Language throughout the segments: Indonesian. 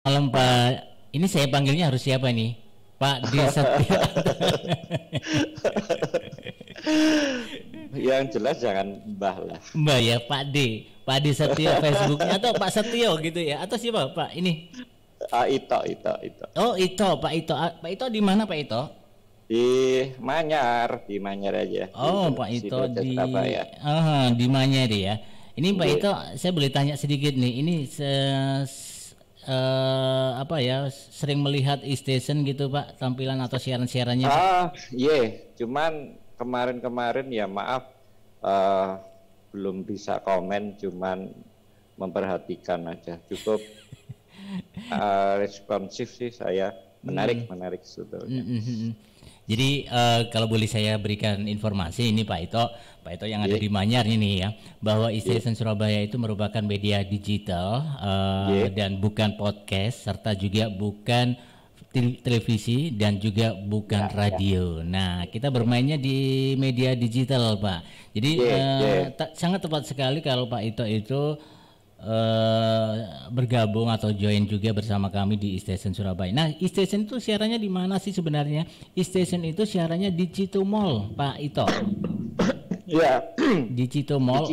Malam Pak. Ini saya panggilnya harus siapa nih? Pak D Setia. Yang jelas jangan Mbah lah. Mbak ya, Pak D. Pak D Setio Facebooknya atau Pak Setio gitu ya? Atau siapa Pak ini? Ito. Oh Ito, Pak Ito. Pak Ito di mana Pak Ito? Di Manyar aja. Oh Di Pak Ito Sidoarjo, Surabaya. di Manyar ya. Ini Pak Iya. Ito, saya boleh tanya sedikit nih. Ini apa ya? Sering melihat e-station gitu Pak, tampilan atau siaran-siarannya Pak? Iya. Cuman kemarin ya maaf, belum bisa komen, cuman memperhatikan aja. Cukup responsif sih saya. Menarik sebetulnya. Jadi kalau boleh saya berikan informasi ini Pak Ito yang ada di Manyar ini ya, bahwa e-station Surabaya itu merupakan media digital dan bukan podcast, serta juga bukan televisi dan juga bukan radio. Nah, kita bermainnya di media digital Pak. Jadi sangat tepat sekali kalau Pak Ito itu bergabung atau join juga bersama kami di e-station Surabaya. Nah, e-station itu siarannya di mana sih sebenarnya? E-station itu siarannya di Cito Mall, Pak Ito. Ya. Di Cito Mall.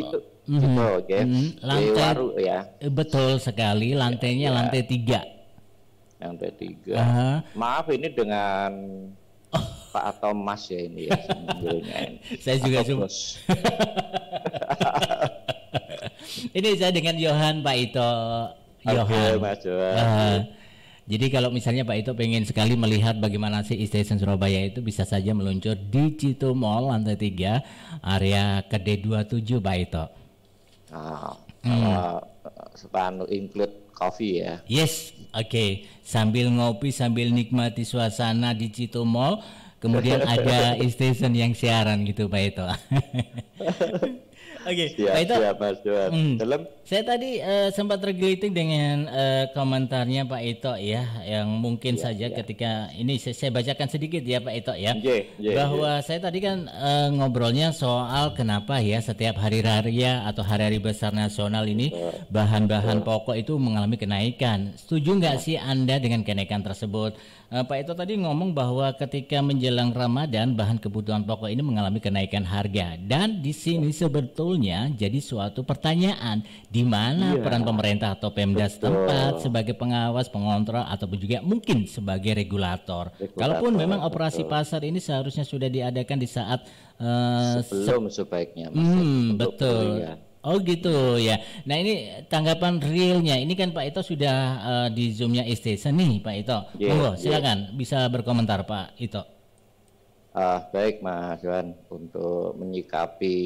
Lantai Waru ya. Betul sekali, lantainya lantai 3. Lantai 3. Maaf ini dengan Pak atau Mas ya ini ya. Saya juga cuma. Ini saya dengan Johan Pak Ito. Johan. Mas Johan. Jadi kalau misalnya Pak Ito pengen sekali melihat bagaimana sih e-station Surabaya itu, bisa saja meluncur di Cito Mall lantai 3 area KD27 Pak Ito. Include coffee ya. Yes, oke. Sambil ngopi, sambil nikmati suasana di Cito Mall, kemudian ada e-station yang siaran gitu Pak Ito. Oke, Pak Ito. Saya tadi sempat tergelitik dengan komentarnya Pak Ito ya, yang mungkin saja ketika ini saya bacakan sedikit ya Pak Ito ya, bahwa saya tadi kan ngobrolnya soal kenapa ya setiap hari raya atau hari-hari besar nasional ini bahan-bahan pokok itu mengalami kenaikan. Setuju nggak sih Anda dengan kenaikan tersebut? Pak Ito tadi ngomong bahwa ketika menjelang Ramadan bahan kebutuhan pokok ini mengalami kenaikan harga, dan di sini sebetulnya jadi suatu pertanyaan, di mana peran pemerintah atau Pemda setempat sebagai pengawas, pengontrol ataupun juga mungkin sebagai regulator. Kalaupun memang operasi pasar ini seharusnya sudah diadakan di saat sebelum sebaiknya. Betul. Oh gitu ya. Nah ini tanggapan realnya. Ini kan Pak Ito sudah di Zoom-nya e-station nih Pak Ito. Monggo silakan bisa berkomentar Pak Ito. Baik Mas Johan, untuk menyikapi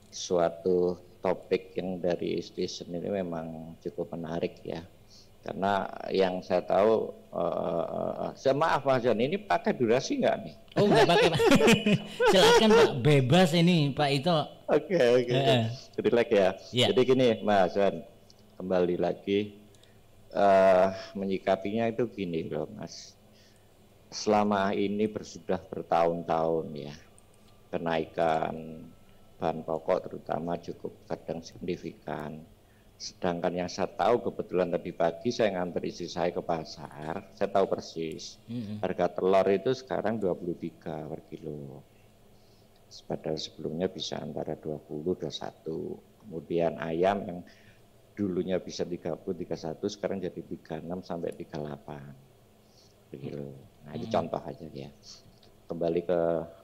suatu topik yang dari e-station ini memang cukup menarik ya. Karena yang saya tahu, maaf Mas Johan, ini pakai durasi nggak nih? Oh nggak pakai Pak. Silakan Pak, bebas ini Pak Ito. Oke. Relax ya. Jadi gini Mas Johan, kembali lagi menyikapinya itu gini loh Mas. Selama ini sudah bertahun-tahun ya, kenaikan bahan pokok terutama cukup kadang signifikan. Sedangkan yang saya tahu, kebetulan tadi pagi saya nganter istri saya ke pasar, saya tahu persis harga telur itu sekarang 23 per kilo. Padahal sebelumnya bisa antara 20, 21. Kemudian ayam yang dulunya bisa 30, 31 sekarang jadi 36 sampai 38 per kilo. Nah itu contoh aja ya. Kembali ke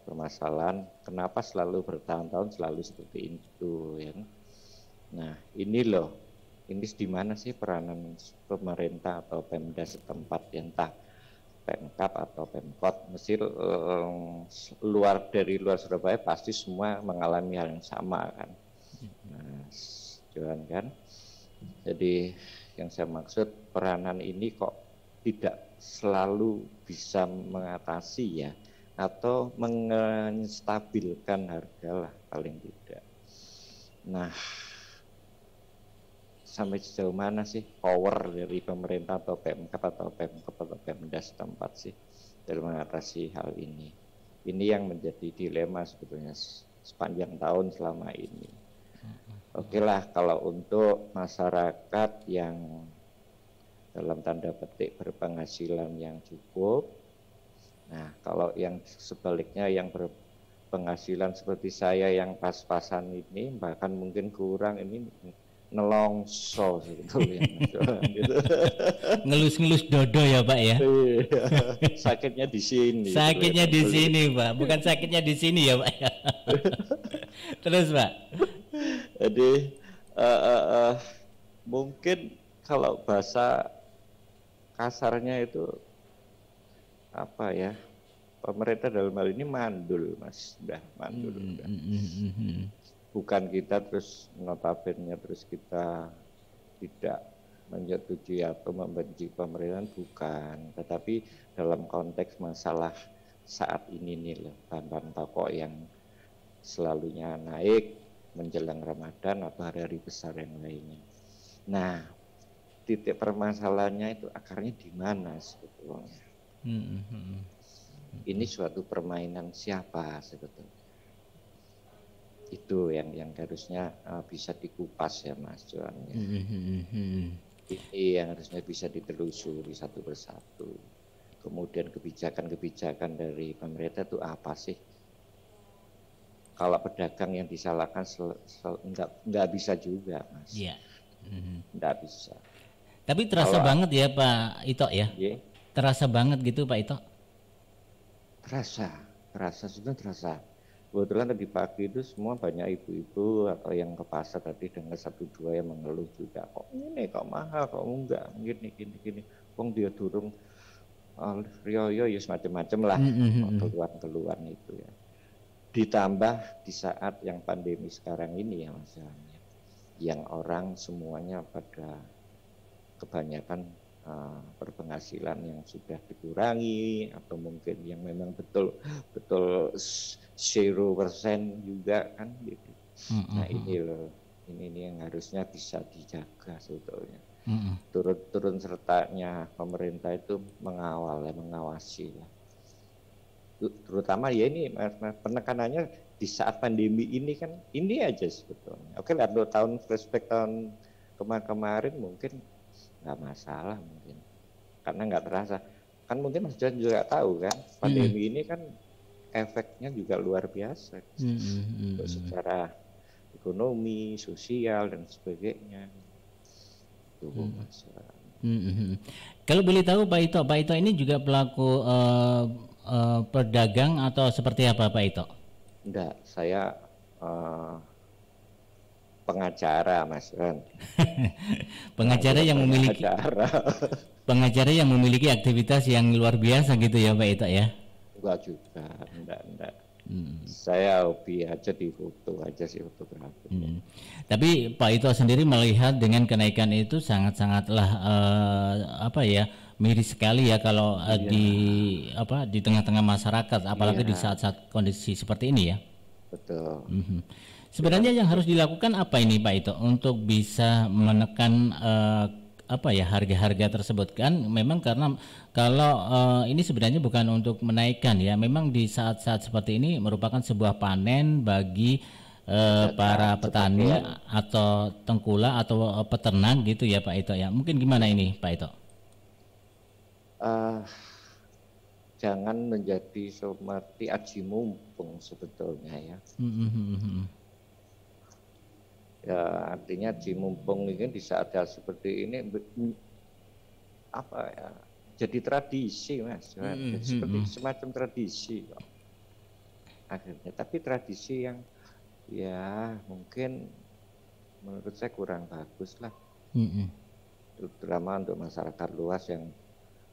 permasalahan, kenapa selalu bertahun-tahun selalu seperti itu ya. Nah ini loh, ini di mana sih peranan pemerintah atau Pemda setempat, entah Pemkab atau Pemkot, mesti dari luar Surabaya pasti semua mengalami hal yang sama kan. Nah, Johan kan, jadi yang saya maksud peranan ini kok tidak selalu bisa mengatasi ya, atau menstabilkan harga lah paling tidak. Nah, sampai sejauh mana sih power dari pemerintah atau Pemkab atau Pemkop atau Pemda setempat sih dalam mengatasi hal ini? Ini yang menjadi dilema sebetulnya sepanjang tahun selama ini. Oke lah, kalau untuk masyarakat yang dalam tanda petik berpenghasilan yang cukup. Nah, kalau yang sebaliknya yang berpenghasilan seperti saya yang pas-pasan ini, bahkan mungkin kurang, ini nelongso sebetulnya. Gitu. Ngelus-ngelus dodo ya Pak ya? Sakitnya di sini. Sakitnya di sini Pak, bukan sakitnya di sini ya Pak. Terus Pak? Jadi mungkin kalau bahasa kasarnya itu apa ya, pemerintah dalam hal ini mandul Mas, udah mandul. Bukan kita terus notabene terus kita tidak menyetujui atau membenci pemerintahan, bukan, tetapi dalam konteks masalah saat ini nih loh, bahan-bahan pokok yang selalunya naik menjelang Ramadan atau hari-hari besar yang lainnya. Nah, titik permasalahannya itu akarnya di mana sebetulnya? Ini suatu permainan siapa sebetulnya? Itu yang harusnya bisa dikupas ya Mas Johan. Ini yang harusnya bisa ditelusuri satu persatu. Kemudian kebijakan-kebijakan dari pemerintah itu apa sih? Kalau pedagang yang disalahkan enggak bisa juga Mas. Iya. Enggak bisa. Tapi terasa banget ya Pak Ito ya? Yeah. Terasa banget gitu Pak Ito? Sudah terasa. Kebetulan tadi pagi itu semua banyak ibu-ibu atau yang ke pasar tadi dengar satu dua yang mengeluh juga, kok ini kok mahal, kok enggak, gini. Wong dia durung rioyo ya semacam-macam lah keluhan-keluhan itu ya. Ditambah di saat yang pandemi sekarang ini ya Mas, yang orang semuanya pada kebanyakan berpenghasilan yang sudah dikurangi atau mungkin yang memang betul 0% juga kan gitu. Nah ini loh, ini yang harusnya bisa dijaga sebetulnya. Turun sertanya pemerintah itu mengawasi lah. Terutama ya ini penekanannya di saat pandemi ini kan ini aja sebetulnya. Oke lah, 2 tahun flashback tahun kemarin mungkin nggak masalah mungkin karena nggak terasa kan, mungkin Mas John juga tahu kan pandemi ini kan efeknya juga luar biasa secara ekonomi, sosial dan sebagainya. Kalau boleh tahu Pak Ito ini juga pelaku pedagang atau seperti apa Pak Ito? Enggak, saya pengacara Mas Ren. Pengacara yang memiliki aktivitas yang luar biasa gitu ya Pak Ito ya? Enggak juga, enggak. Saya hobi aja di foto aja sih, fotografi. Tapi Pak Ito sendiri melihat dengan kenaikan itu sangat-sangatlah miris sekali ya kalau di tengah-tengah masyarakat, apalagi di saat-saat kondisi seperti ini ya. Betul. Sebenarnya yang harus dilakukan apa ini Pak Ito untuk bisa menekan harga-harga tersebut, kan memang karena kalau ini sebenarnya bukan untuk menaikkan ya, memang di saat-saat seperti ini merupakan sebuah panen bagi para petani atau tengkulak atau peternak gitu ya Pak Ito ya. Mungkin gimana ini Pak Ito? Jangan menjadi seperti aji mumpung sebetulnya ya. Ya artinya aji mumpung ini di saat seperti ini jadi tradisi Mas, seperti semacam tradisi kok akhirnya, tapi tradisi yang ya mungkin menurut saya kurang bagus lah, terutama untuk masyarakat luas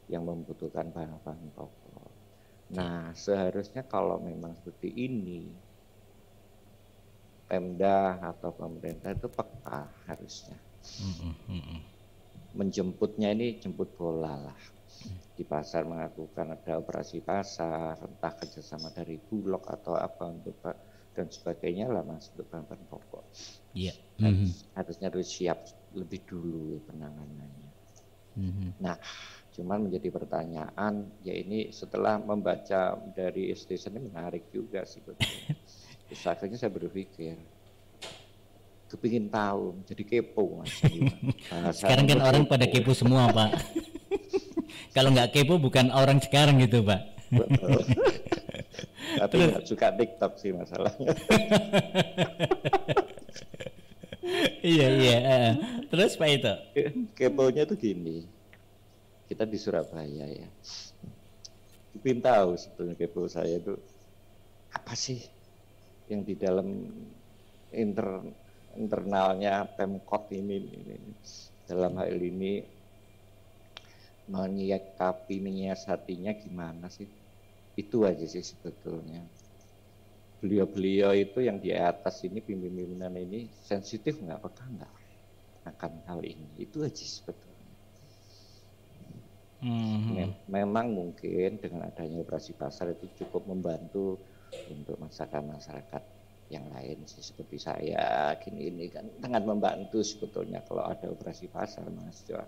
yang membutuhkan bahan-bahan pokok. Nah seharusnya kalau memang seperti ini Pemda atau pemerintah itu peka harusnya. Menjemputnya ini jemput bola lah. Di pasar mengakukan ada operasi pasar, entah kerjasama dari Bulog atau apa untuk dan sebagainya lah Mas, untuk bahan-bahan pokok. Iya. Harusnya harus siap lebih dulu penanganannya. Nah, cuman menjadi pertanyaan ya, ini setelah membaca dari statement ini menarik juga sebetulnya. Terus akhirnya saya berpikir kepingin tahu, jadi kepo Mas. Sekarang kan orang pada kepo semua Pak. Kalau nggak kepo bukan orang sekarang gitu Pak. Tapi nggak suka TikTok sih masalahnya. Iya. Terus Pak itu? Keponya tuh gini, kita di Surabaya ya. Kepingin tahu sebetulnya kepo saya itu apa sih yang di dalam internalnya Pemkot ini dalam hal ini menyiasatinya gimana sih, itu aja sih sebetulnya. Beliau itu yang di atas ini, pimpinan ini sensitif nggak, peka nggak akan hal ini, itu aja sebetulnya. Memang mungkin dengan adanya operasi pasar itu cukup membantu untuk masyarakat yang lain sih, seperti saya gini ini kan sangat membantu sebetulnya kalau ada operasi pasar Mas Johan.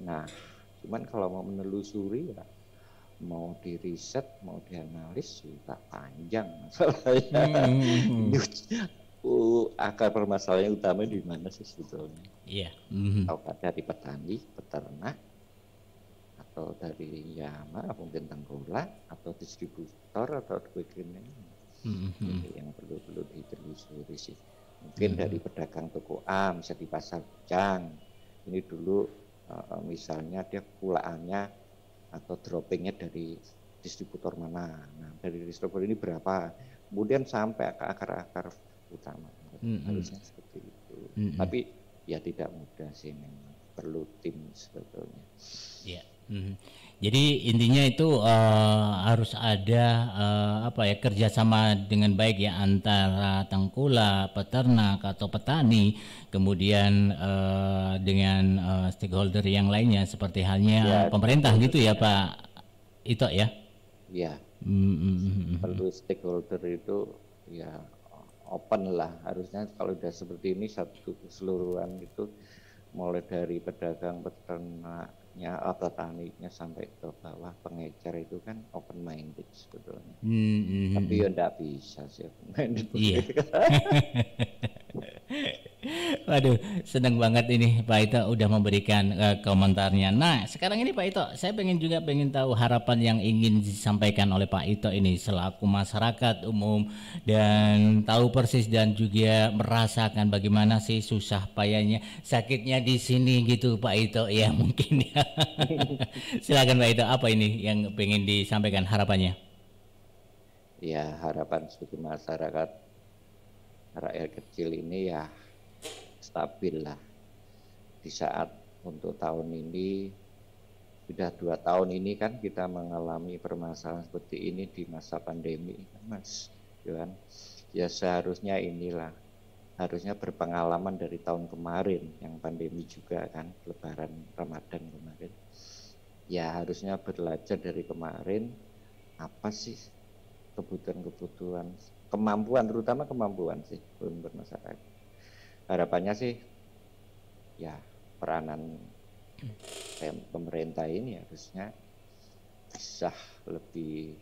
Nah, cuman kalau mau menelusuri ya, mau diriset, mau dianalisis juga panjang masalahnya. Akar permasalahan utama di mana sih sebetulnya? Iya. Apakah dari petani, peternak, atau dari mungkin tengkulak, atau distributor, atau begini. Jadi yang perlu ditelusuri sih. Mungkin dari pedagang toko A, bisa di pasar Bujang. Ini dulu misalnya dia kulaannya atau droppingnya dari distributor mana. Nah, dari distributor ini berapa? Kemudian sampai ke akar-akar utama. Harusnya seperti itu. Tapi ya tidak mudah sih, memang perlu tim sebetulnya. Iya. Jadi intinya itu harus ada kerjasama dengan baik ya antara tengkulak, peternak atau petani, kemudian dengan stakeholder yang lainnya seperti halnya pemerintah gitu ya Pak Ito ya. Iya. Perlu stakeholder itu ya open lah, harusnya kalau udah seperti ini satu keseluruhan itu, mulai dari pedagang, peternaknya, petaninya sampai ke bawah pengecer itu kan open minded sebetulnya. Tapi ya enggak bisa sih open minded. Iya. Waduh, senang banget ini Pak Ito udah memberikan komentarnya. Nah, sekarang ini Pak Ito, saya pengen tahu harapan yang ingin disampaikan oleh Pak Ito ini selaku masyarakat umum dan tahu persis dan juga merasakan bagaimana sih susah payahnya, sakitnya di sini gitu Pak Ito ya mungkin ya. Silakan Pak Ito, apa ini yang pengen disampaikan harapannya? Ya, harapan sebagai masyarakat rakyat kecil ini ya stabil lah. Di saat untuk tahun ini, sudah 2 tahun ini kan kita mengalami permasalahan seperti ini di masa pandemi Mas Johan. Ya seharusnya inilah, harusnya berpengalaman dari tahun kemarin yang pandemi juga kan, Lebaran Ramadan kemarin. Ya harusnya belajar dari kemarin, apa sih kebutuhan, kemampuan, terutama kemampuan sih belum bermasalah. Harapannya sih ya peranan pemerintah ini harusnya bisa lebih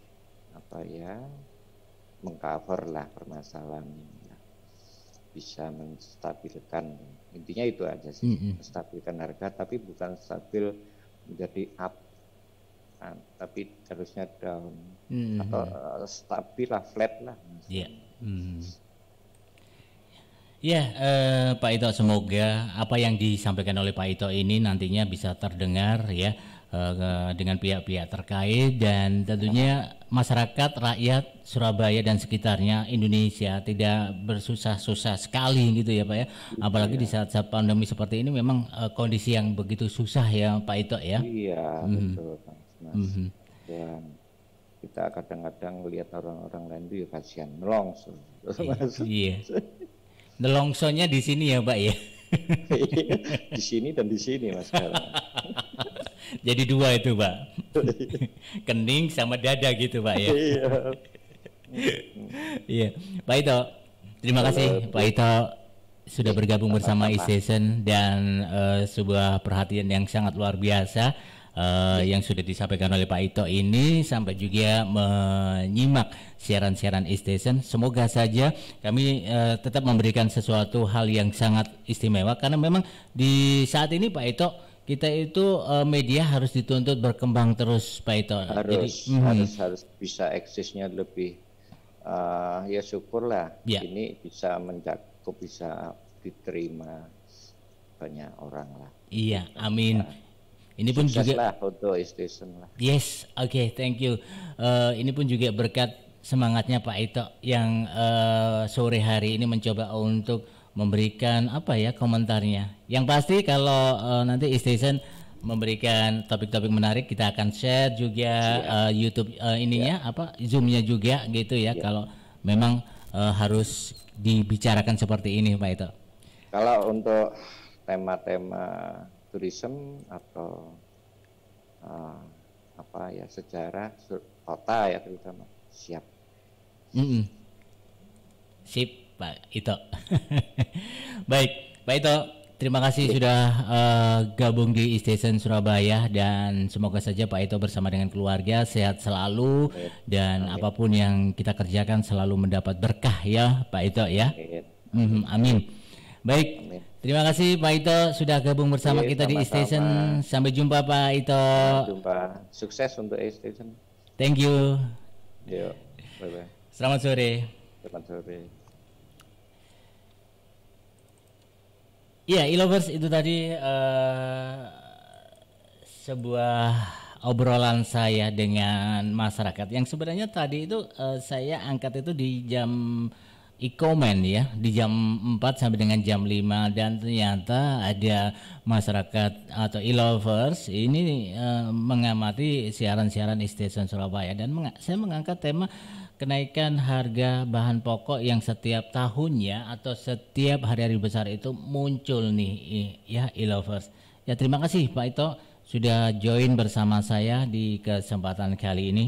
mengcover lah permasalahan ini, bisa menstabilkan, intinya itu aja sih, menstabilkan harga, tapi bukan stabil menjadi up, tapi harusnya down atau stabil lah, flat lah. Ya, Pak Ito, semoga apa yang disampaikan oleh Pak Ito ini nantinya bisa terdengar ya dengan pihak-pihak terkait, dan tentunya masyarakat, rakyat Surabaya dan sekitarnya Indonesia tidak bersusah-susah sekali gitu ya Pak ya. Apalagi di saat-saat pandemi seperti ini memang kondisi yang begitu susah ya Pak Ito ya. Iya, betul Mas. Dan kita kadang-kadang lihat orang-orang lain itu ya kasihan, melongsor. Iya. Nelongsonya di sini ya Pak ya. Di sini dan di sini Mas. Jadi 2 itu Pak. Kening sama dada gitu Pak ya. Iya. Pak Ito, terima kasih Pak Ito sudah bergabung bersama e-session dan sebuah perhatian yang sangat luar biasa yang sudah disampaikan oleh Pak Ito ini, sampai juga menyimak siaran-siaran e-station. Semoga saja kami tetap memberikan sesuatu hal yang sangat istimewa, karena memang di saat ini Pak Ito, kita itu media harus dituntut berkembang terus Pak Ito. Harus bisa eksisnya lebih, ya syukurlah ini bisa mencakup, bisa diterima banyak orang lah. Iya, amin. Ini pun juga lah untuk e-station lah. Yes, oke, thank you. Ini pun juga berkat semangatnya Pak Ito yang sore hari ini mencoba untuk memberikan komentarnya. Yang pasti kalau nanti e-station memberikan topik-topik menarik, kita akan share juga YouTube Zoom-nya juga gitu ya. Kalau memang harus dibicarakan seperti ini Pak Ito. Kalau untuk tema-tema tourism atau sejarah kota ya terutama, siap. Sip Pak Ito. Baik Pak Ito, terima kasih sudah gabung di e-station Surabaya, dan semoga saja Pak Ito bersama dengan keluarga sehat selalu. Dan apapun yang kita kerjakan selalu mendapat berkah ya Pak Ito ya. Amin. Baik, terima kasih Pak Ito sudah gabung bersama kita di e-station. Sampai jumpa Pak Ito. Sampai jumpa. Sukses untuk e-station. Thank you. Yuk, bye-bye. Selamat sore. Selamat sore. Ya, e-lovers, itu tadi sebuah obrolan saya dengan masyarakat yang sebenarnya tadi itu saya angkat itu di jam e-comment ya, di jam 4 sampai dengan jam 5, dan ternyata ada masyarakat atau e-lovers ini mengamati siaran-siaran e-station Surabaya, dan saya mengangkat tema kenaikan harga bahan pokok yang setiap tahunnya atau setiap hari-hari besar itu muncul nih ya e-lovers. Ya, terima kasih Pak Ito sudah join bersama saya di kesempatan kali ini.